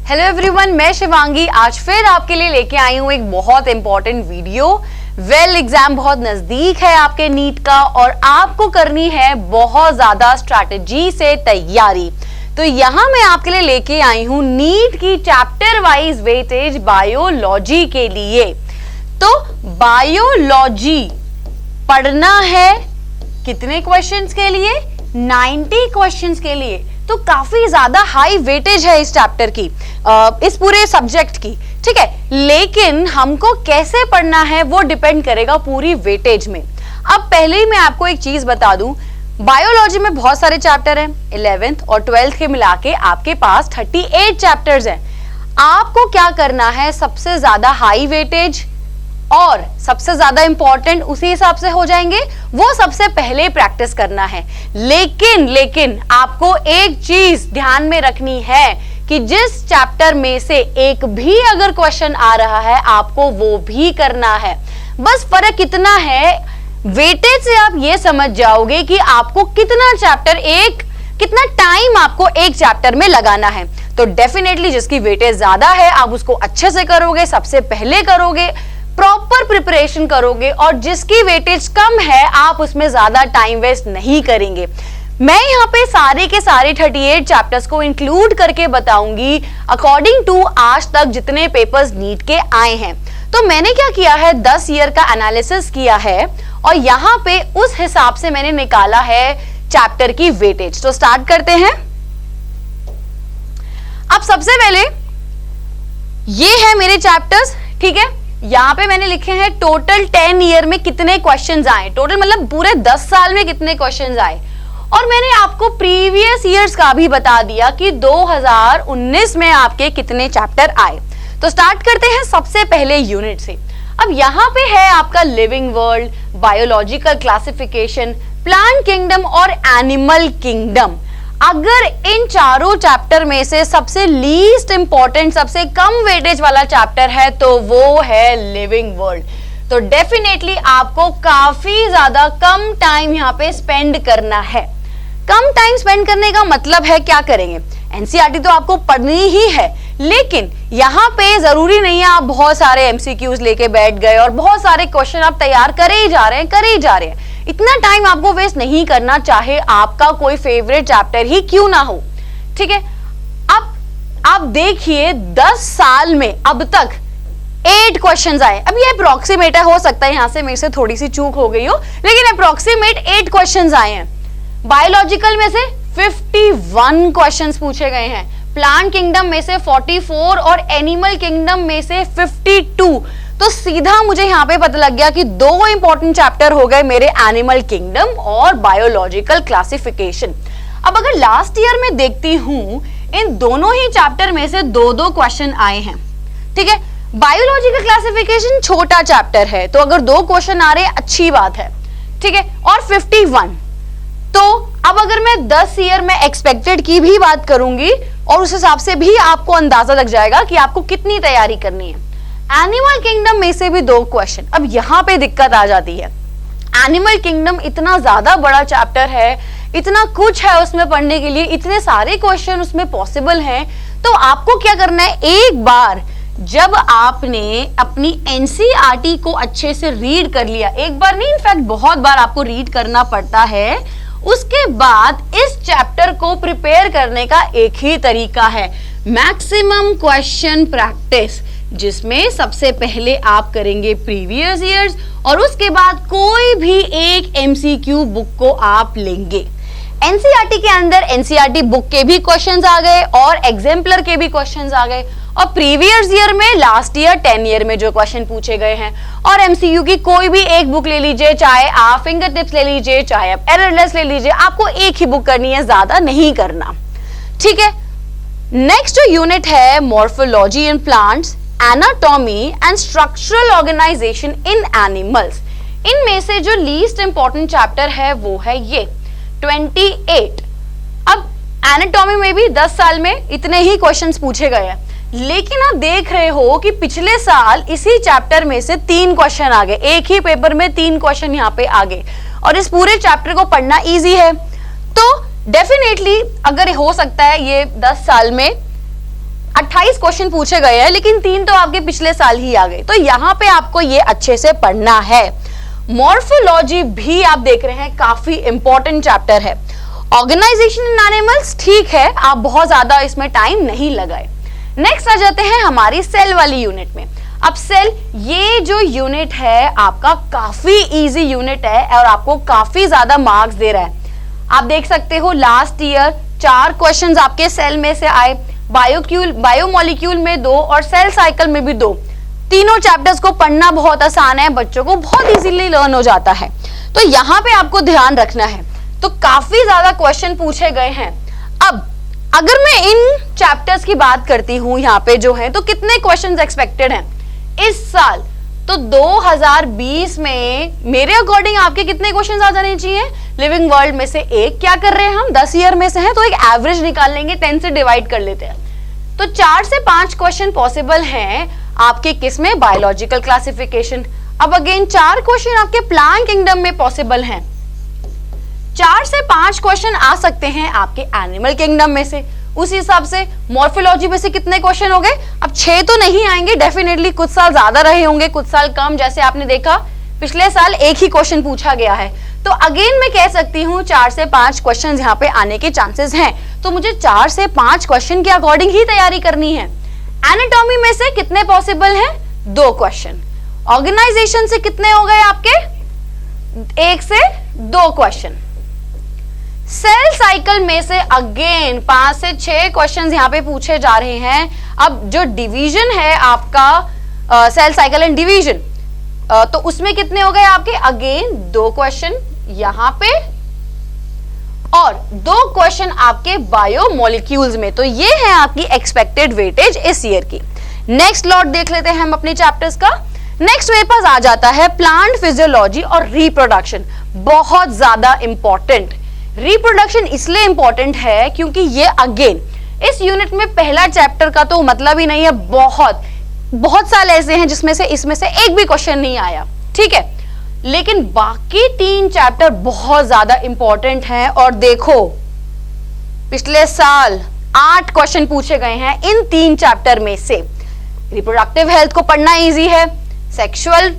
Hello everyone, मैं शिवांगी आज फिर आपके लिए लेके आई हूँ एक बहुत इंपॉर्टेंट वीडियो। एग्जाम बहुत नजदीक है आपके नीट का और आपको करनी है बहुत ज्यादा स्ट्रैटेजी से तैयारी। तो यहाँ मैं आपके लिए लेके आई हूँ नीट की चैप्टर वाइज वेटेज बायोलॉजी के लिए। तो बायोलॉजी पढ़ना है कितने क्वेश्चंस के लिए? 90 क्वेश्चंस के लिए। तो काफी ज्यादा हाई वेटेज है इस चैप्टर की, इस पूरे सब्जेक्ट की, ठीक है। लेकिन हमको कैसे पढ़ना है वो डिपेंड करेगा पूरी वेटेज में। अब पहले ही मैं आपको एक चीज बता दूं, बायोलॉजी में बहुत सारे चैप्टर हैं, 11th और 12th के मिला के आपके पास 38 चैप्टर्स हैं। आपको क्या करना है, सबसे ज्यादा हाई वेटेज और सबसे ज्यादा इंपॉर्टेंट उसी हिसाब से हो जाएंगे, वो सबसे पहले प्रैक्टिस करना है। लेकिन आपको एक चीज ध्यान में रखनी है कि जिस चैप्टर में से एक भी अगर क्वेश्चन आ रहा है आपको वो भी करना है। बस फर्क कितना है, वेटेज से आप ये समझ जाओगे कि आपको कितना टाइम आपको एक चैप्टर में लगाना है। तो डेफिनेटली जिसकी वेटेज ज्यादा है आप उसको अच्छे से करोगे, सबसे पहले करोगे, प्रॉपर प्रिपरेशन करोगे, और जिसकी वेटेज कम है आप उसमें ज्यादा टाइम वेस्ट नहीं करेंगे। मैं यहाँ पे सारे के सारे 38 चैप्टर्स को इंक्लूड करके बताऊंगी अकॉर्डिंग टू आज तक जितने पेपर्स नीट के आए हैं। तो मैंने क्या किया है, 10 ईयर का एनालिसिस किया है और यहाँ पे उस हिसाब से मैंने निकाला है चैप्टर की वेटेज। तो स्टार्ट करते हैं। अब सबसे पहले ये है मेरे चैप्टर्स, ठीक है। यहाँ पे मैंने लिखे हैं टोटल 10 ईयर में कितने क्वेश्चंस आए, टोटल मतलब पूरे 10 साल में कितने क्वेश्चंस आए। और मैंने आपको प्रीवियस ईयर्स का भी बता दिया कि 2019 में आपके कितने चैप्टर आए। तो स्टार्ट करते हैं सबसे पहले यूनिट से। अब यहाँ पे है आपका living world, biological classification, plant kingdom और एनिमल किंगडम। अगर इन चारों चैप्टर में से सबसे लीस्ट इंपॉर्टेंट, सबसे कम वेटेज वाला चैप्टर है तो वो है लिविंग वर्ल्ड। तो डेफिनेटली आपको काफी ज्यादा कम टाइम यहाँ पे स्पेंड करना है। कम टाइम स्पेंड करने का मतलब है क्या करेंगे, एनसीईआरटी तो आपको पढ़नी ही है, लेकिन यहाँ पे जरूरी नहीं है आप बहुत सारे एमसीक्यूज लेके बैठ गए और बहुत सारे क्वेश्चन आप तैयार करे ही जा रहे हैं। इतना टाइम आपको वेस्ट नहीं करना, चाहे आपका कोई फेवरेट चैप्टर ही क्यों ना हो, ठीक है। अब आप देखिए 10 साल में अब तक 8 क्वेश्चंस आए। अब ये अप्रोक्सीमेट है, हो सकता है यहां से मेरे से थोड़ी सी चूक हो गई हो, लेकिन अप्रोक्सीमेट 8 क्वेश्चंस आए हैं। बायोलॉजिकल में से 51 क्वेश्चंस पूछे गए हैं, प्लांट किंगडम में से 44 और एनिमल किंगडम में से 52। तो सीधा मुझे यहाँ पे पता लग गया कि 2 इंपॉर्टेंट चैप्टर हो गए मेरे, एनिमल किंगडम और बायोलॉजिकल क्लासिफिकेशन। अब अगर लास्ट ईयर में देखती हूँ इन दोनों ही चैप्टर में से 2-2 क्वेश्चन आए हैं, ठीक है। बायोलॉजिकल क्लासिफिकेशन छोटा चैप्टर है तो अगर 2 क्वेश्चन आ रहे अच्छी बात है, ठीक है। और 51, तो अब अगर मैं 10 ईयर में एक्सपेक्टेड की भी बात करूंगी और उस हिसाब से भी आपको अंदाजा लग जाएगा कि आपको कितनी तैयारी करनी है। एनिमल किंगडम में से भी 2 क्वेश्चन। अब यहाँ पे दिक्कत आ जाती है, एनिमल किंगडम इतना ज्यादा बड़ा चैप्टर है, इतना कुछ है उसमें पढ़ने के लिए, इतने सारे क्वेश्चन उसमें पॉसिबल हैं। तो आपको क्या करना है, एक बार जब आपने अपनी एनसीईआरटी को अच्छे से रीड कर लिया, एक बार नहीं इनफैक्ट बहुत बार आपको रीड करना पड़ता है, उसके बाद इस चैप्टर को प्रिपेयर करने का एक ही तरीका है, मैक्सिमम क्वेश्चन प्रैक्टिस, जिसमें सबसे पहले आप करेंगे प्रीवियस ईयर्स और उसके बाद कोई भी एक एमसीक्यू बुक को आप लेंगे। एनसीईआरटी के अंदर एनसीईआरटी बुक के भी क्वेश्चंस आ गए और एग्जाम्पलर के भी क्वेश्चंस आ गए, और प्रीवियस ईयर में लास्ट ईयर 10 ईयर में जो क्वेश्चन पूछे गए हैं, और एमसीक्यू की कोई भी एक बुक ले लीजिए, चाहे आप फिंगर टिप्स ले लीजिए, चाहे आप एररलेस ले लीजिए, आपको एक ही बुक करनी है, ज्यादा नहीं करना, ठीक है। नेक्स्ट यूनिट है morphology in plants, anatomy and structural organisation in animals. इनमें से जो लीस्ट इंपॉर्टेंट चैप्टर है वो है ये 28। अब एनाटॉमी में भी 10 साल में इतने ही क्वेश्चंस पूछे गए हैं, लेकिन आप देख रहे हो कि पिछले साल इसी चैप्टर में से 3 क्वेश्चन आ गए, एक ही पेपर में 3 क्वेश्चन यहाँ पे आ गए, और इस पूरे चैप्टर को पढ़ना इजी है। तो डेफिनेटली अगर हो सकता है ये 10 साल में 28 क्वेश्चन पूछे गए हैं, लेकिन 3 तो आपके पिछले साल ही आ गए, तो यहाँ पे आपको ये अच्छे से पढ़ना है। मॉर्फोलॉजी भी आप देख रहे हैं काफी इंपॉर्टेंट चैप्टर है। ऑर्गेनाइजेशन इन एनिमल्स ठीक है, आप बहुत ज्यादा इसमें टाइम नहीं लगाए। नेक्स्ट आ जाते हैं हमारी सेल वाली यूनिट में। अब सेल, ये जो यूनिट है आपका काफी इजी यूनिट है और आपको काफी ज्यादा मार्क्स दे रहा है। आप देख सकते हो लास्ट ईयर 4 क्वेश्चंस आपके सेल में से आए, बायोमोलिक्यूल में 2 और सेल साइकिल में भी 2। तीनों चैप्टर्स को पढ़ना बहुत आसान है, बच्चों को बहुत इजीली लर्न हो जाता है, तो यहाँ पे आपको ध्यान रखना है। तो काफी ज्यादा क्वेश्चन पूछे गए हैं। अब अगर मैं इन चैप्टर्स की बात करती हूँ यहाँ पे जो है, तो कितने क्वेश्चंस एक्सपेक्टेड हैं इस साल? तो 2020 में मेरे अकॉर्डिंग आपके कितने क्वेश्चंस आ जाने चाहिए? लिविंग वर्ल्ड में से एक, क्या कर रहे हैं हम 10 ईयर में से हैं, तो एक एवरेज निकाल लेंगे, 10 से डिवाइड कर लेते हैं, तो 4 से 5 क्वेश्चन पॉसिबल हैं आपके किस में? Biological classification. अब अगेन 4 क्वेश्चन आपके प्लांट किंगडम में पॉसिबल हैं, 4 से 5 क्वेश्चन आ सकते हैं आपके एनिमल किंगडम में से। उस हिसाब से मॉर्फोलॉजी में से कितने क्वेश्चन हो गए? अब 6 तो नहीं आएंगे डेफिनेटली, कुछ साल ज्यादा रहे होंगे, कुछ साल कम, जैसे आपने देखा पिछले साल एक ही क्वेश्चन पूछा गया है। तो अगेन मैं कह सकती हूँ 4 से 5 क्वेश्चन यहाँ पे आने के चांसेस हैं, तो मुझे 4 से 5 क्वेश्चन के अकॉर्डिंग ही तैयारी करनी है। एनाटॉमी में से कितने पॉसिबल हैं? 2 क्वेश्चन। ऑर्गेनाइजेशन से कितने हो गए आपके? 1 से 2 क्वेश्चन। सेल साइकिल में से अगेन 5 से 6 क्वेश्चंस यहाँ पे पूछे जा रहे हैं। अब जो डिवीजन है आपका सेल साइकिल एंड डिवीजन, तो उसमें कितने हो गए आपके? अगेन 2 क्वेश्चन यहाँ पे और 2 क्वेश्चन आपके बायोमोलिक्यूल्स में। तो ये है आपकी एक्सपेक्टेड वेटेज इस ईयर की। नेक्स्ट लॉट देख लेते हैं हम अपने चैप्टर्स का। नेक्स्ट मेरे पास आ जाता है प्लांट फिजियोलॉजी और रिप्रोडक्शन, बहुत ज्यादा इंपॉर्टेंट। रिप्रोडक्शन इसलिए इंपॉर्टेंट है क्योंकि ये अगेन इस यूनिट में पहला चैप्टर का तो मतलब ही नहीं है, बहुत साल ऐसे हैं जिसमें से इसमें से एक भी क्वेश्चन नहीं आया, ठीक है, लेकिन बाकी 3 चैप्टर बहुत ज्यादा इंपॉर्टेंट हैं। और देखो पिछले साल 8 क्वेश्चन पूछे गए हैं इन 3 चैप्टर में से। रिप्रोडक्टिव हेल्थ को पढ़ना इजी है, सेक्सुअल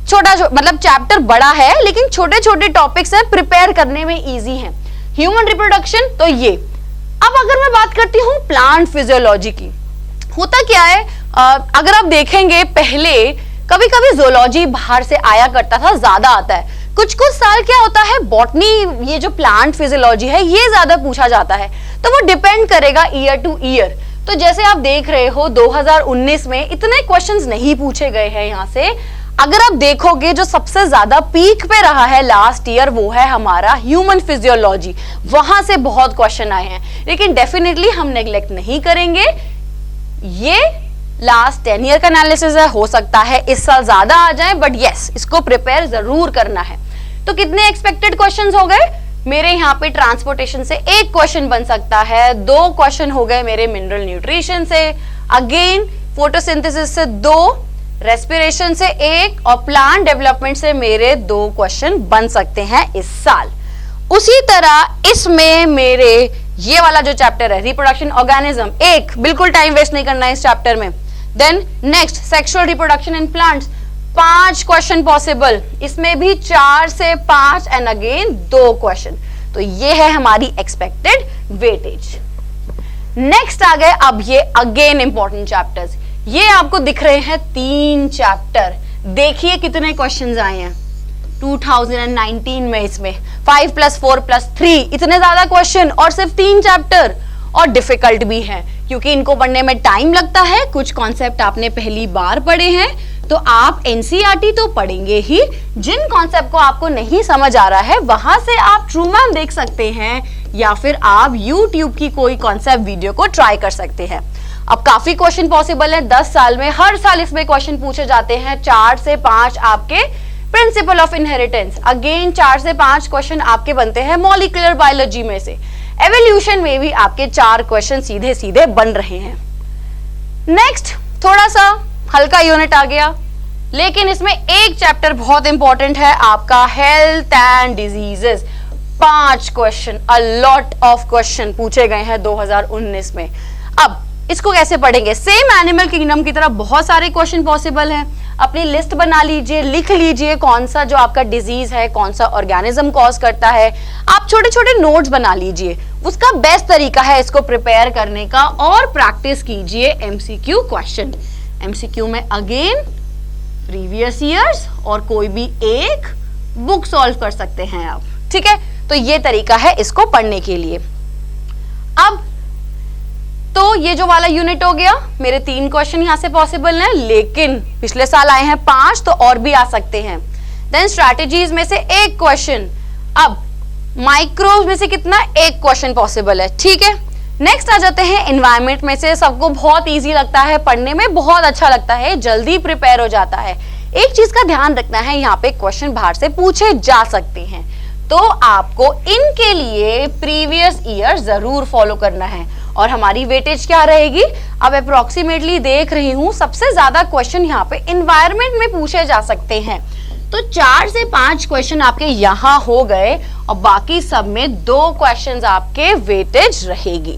मतलब चैप्टर बड़ा है लेकिन छोटे छोटे टॉपिक्स है, प्रिपेयर करने में इजी है। ह्यूमन रिप्रोडक्शन तो ये। अब अगर मैं बात करती हूँ प्लांट फिजियोलॉजी की, होता क्या है, अगर आप देखेंगे पहले कभी कभी जोलॉजी बाहर से आया करता था, ज्यादा आता है। कुछ साल क्या होता है, बॉटनी, ये जो प्लांट फिजियोलॉजी है ये ज्यादा पूछा जाता है, तो वो डिपेंड करेगा ईयर टू ईयर। तो जैसे आप देख रहे हो 2019 में इतने क्वेश्चंस नहीं पूछे गए हैं यहाँ से। अगर आप देखोगे जो सबसे ज्यादा पीक पे रहा है लास्ट ईयर वो है हमारा ह्यूमन फिजियोलॉजी, वहां से बहुत क्वेश्चन आए हैं, लेकिन डेफिनेटली हम नेग्लेक्ट नहीं करेंगे। ये लास्ट 10 ईयर का एनालिसिस है, हो सकता है इस साल ज्यादा आ जाए, बट यस इसको प्रिपेयर जरूर करना है। तो कितने एक्सपेक्टेड क्वेश्चंस हो गए मेरे यहाँ पे? ट्रांसपोर्टेशन से 1 क्वेश्चन बन सकता है, 2 क्वेश्चन हो गए मेरे मिनरल न्यूट्रिशन से, अगेन फोटोसिंथेसिस से 2, रेस्पिरेशन से 1 और प्लांट डेवलपमेंट से मेरे 2 क्वेश्चन बन सकते हैं इस साल। उसी तरह इसमें मेरे ये वाला जो चैप्टर है रिप्रोडक्शन ऑर्गेनिज्म, 1 बिल्कुल टाइम वेस्ट नहीं करना है इस चैप्टर में। Then next sexual reproduction in plants, 5 question possible, इसमें भी 4 से 5 एंड अगेन 2 क्वेश्चन। तो ये है हमारी एक्सपेक्टेड वेटेज। नेक्स्ट आ गए अब ये अगेन इंपॉर्टेंट चैप्टर्स। ये आपको दिख रहे हैं 3 चैप्टर, देखिए कितने क्वेश्चंस आए हैं 2019 में। इसमें 5 + 4 + 3 इतने ज्यादा क्वेश्चन और सिर्फ 3 चैप्टर, और डिफिकल्ट भी है क्योंकि इनको पढ़ने में टाइम लगता है। कुछ कॉन्सेप्ट आपने पहली बार पढ़े हैं तो आप एनसीईआरटी तो पढ़ेंगे ही, जिन कॉन्सेप्ट को आपको नहीं समझ आ रहा है वहां से आप ट्रू मैम देख सकते हैं या फिर आप यूट्यूब की कोई कॉन्सेप्ट वीडियो को ट्राई कर सकते हैं। अब काफी क्वेश्चन पॉसिबल है 10 साल में, हर साल इसमें क्वेश्चन पूछे जाते हैं। 4 से 5 आपके प्रिंसिपल ऑफ इनहेरिटेंस, अगेन 4 से 5 क्वेश्चन आपके बनते हैं मॉलिक्यूलर बायोलॉजी में से। एवोल्यूशन में भी आपके 4 क्वेश्चन सीधे सीधे बन रहे हैं। नेक्स्ट थोड़ा सा हल्का यूनिट आ गया, लेकिन इसमें एक चैप्टर बहुत इंपॉर्टेंट है आपका health and diseases. 5 question, a lot of question पूछे गए हैं 2019 में। अब इसको कैसे पढ़ेंगे? सेम एनिमल किंगडम की तरह बहुत सारे क्वेश्चन पॉसिबल हैं। अपनी लिस्ट बना लीजिए, लिख लीजिए कौन सा जो आपका डिजीज है, कौन सा ऑर्गेनिज्म कॉज करता है। आप छोटे छोटे नोट्स बना लीजिए, उसका बेस्ट तरीका है इसको प्रिपेयर करने का। और प्रैक्टिस कीजिए एमसीक्यू क्वेश्चन। एमसीक्यू में अगेन प्रीवियस ईयर्स और कोई भी एक बुक सॉल्व कर सकते हैं आप, ठीक है। तो ये तरीका है इसको पढ़ने के लिए। अब तो ये जो वाला यूनिट हो गया, मेरे 3 क्वेश्चन यहां से पॉसिबल हैं, लेकिन पिछले साल आए हैं 5, तो और भी आ सकते हैं। देन स्ट्रैटेजीज में से 1 क्वेश्चन। अब माइक्रोज में से कितना? 1 क्वेश्चन पॉसिबल है, ठीक है। नेक्स्ट आ जाते हैं एनवायरमेंट में से। सबको बहुत इजी लगता है, पढ़ने में बहुत अच्छा लगता है, जल्दी प्रिपेयर हो जाता है। एक चीज का ध्यान रखना है, यहाँ पे क्वेश्चन बाहर से पूछे जा सकते हैं, तो आपको इनके लिए प्रीवियस ईयर जरूर फॉलो करना है। और हमारी वेटेज क्या रहेगी? अब अप्रोक्सीमेटली देख रही हूं सबसे ज्यादा क्वेश्चन यहाँ पे एनवायरमेंट में पूछे जा सकते हैं, तो 4 से 5 क्वेश्चन आपके यहां हो गए और बाकी सब में 2 क्वेश्चन आपके वेटेज रहेगी।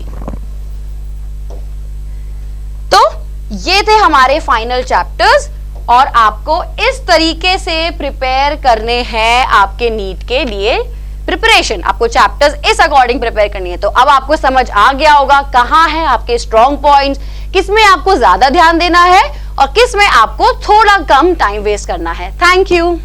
तो ये थे हमारे फाइनल चैप्टर्स और आपको इस तरीके से प्रिपेयर करने हैं आपके नीट के लिए। प्रिपरेशन आपको चैप्टर्स इस अकॉर्डिंग प्रिपेयर करनी है। तो अब आपको समझ आ गया होगा कहां है आपके स्ट्रॉन्ग पॉइंट्स, किसमें आपको ज्यादा ध्यान देना है और किसमें आपको थोड़ा कम टाइम वेस्ट करना है। Thank you.